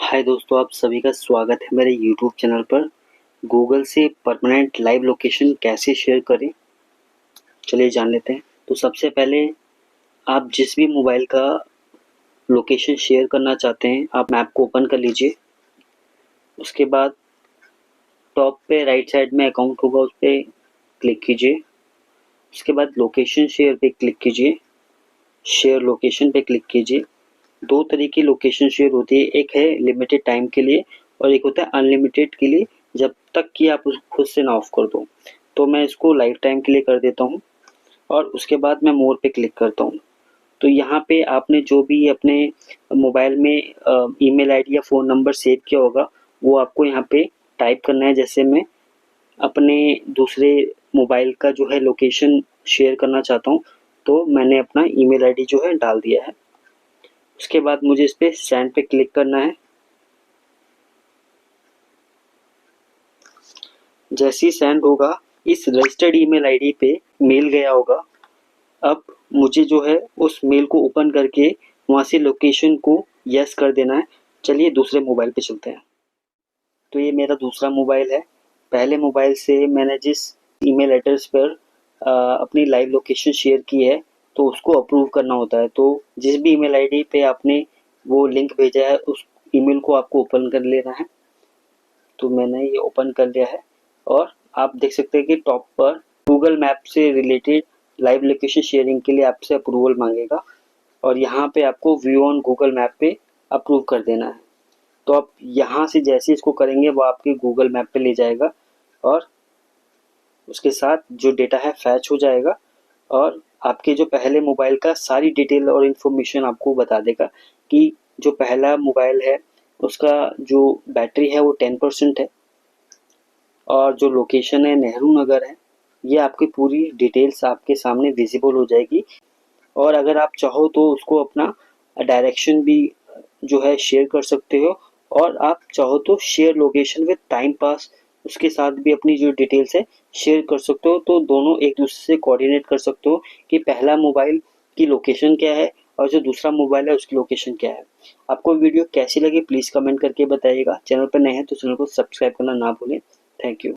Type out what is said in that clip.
हाय दोस्तों, आप सभी का स्वागत है मेरे यूट्यूब चैनल पर। गूगल से परमानेंट लाइव लोकेशन कैसे शेयर करें, चलिए जान लेते हैं। तो सबसे पहले आप जिस भी मोबाइल का लोकेशन शेयर करना चाहते हैं, आप मैप को ओपन कर लीजिए। उसके बाद टॉप पे राइट साइड में अकाउंट होगा, उस पर क्लिक कीजिए। उसके बाद लोकेशन शेयर पे क्लिक कीजिए, शेयर लोकेशन पे क्लिक कीजिए। दो तरह की लोकेशन शेयर होती है, एक है लिमिटेड टाइम के लिए और एक होता है अनलिमिटेड के लिए, जब तक कि आप उसको खुद से ना ऑफ कर दो। तो मैं इसको लाइफ टाइम के लिए कर देता हूँ और उसके बाद मैं मोर पे क्लिक करता हूँ। तो यहाँ पे आपने जो भी अपने मोबाइल में ईमेल आईडी या फ़ोन नंबर सेव किया होगा, वो आपको यहाँ पे टाइप करना है। जैसे मैं अपने दूसरे मोबाइल का जो है लोकेशन शेयर करना चाहता हूँ, तो मैंने अपना ईमेल आईडी जो है डाल दिया है। उसके बाद मुझे इस पे सेंड पे क्लिक करना है। जैसे ही सेंड होगा, इस रजिस्टर्ड ईमेल आईडी पे मेल गया होगा। अब मुझे जो है उस मेल को ओपन करके वहाँ से लोकेशन को यस कर देना है। चलिए दूसरे मोबाइल पे चलते हैं। तो ये मेरा दूसरा मोबाइल है। पहले मोबाइल से मैंने जिस ईमेल एड्रेस पर अपनी लाइव लोकेशन शेयर की है, तो उसको अप्रूव करना होता है। तो जिस भी ईमेल आईडी पे आपने वो लिंक भेजा है, उस ईमेल को आपको ओपन कर लेना है। तो मैंने ये ओपन कर लिया है और आप देख सकते हैं कि टॉप पर गूगल मैप से रिलेटेड लाइव लोकेशन शेयरिंग के लिए आपसे अप्रूवल मांगेगा और यहाँ पे आपको व्यू ऑन गूगल मैप पे अप्रूव कर देना है। तो आप यहाँ से जैसे इसको करेंगे, वो आपके गूगल मैप पे ले जाएगा और उसके साथ जो डेटा है फैच हो जाएगा और आपके जो पहले मोबाइल का सारी डिटेल और इन्फॉर्मेशन आपको बता देगा कि जो पहला मोबाइल है उसका जो बैटरी है वो 10% है और जो लोकेशन है नेहरू नगर है। ये आपकी पूरी डिटेल्स आपके सामने विजिबल हो जाएगी और अगर आप चाहो तो उसको अपना डायरेक्शन भी जो है शेयर कर सकते हो और आप चाहो तो share location with time pass उसके साथ भी अपनी जो डिटेल्स है शेयर कर सकते हो। तो दोनों एक दूसरे से कोऑर्डिनेट कर सकते हो कि पहला मोबाइल की लोकेशन क्या है और जो दूसरा मोबाइल है उसकी लोकेशन क्या है। आपको वीडियो कैसी लगी प्लीज़ कमेंट करके बताइएगा। चैनल पर नए हैं तो चैनल को सब्सक्राइब करना ना भूलें। Thank you.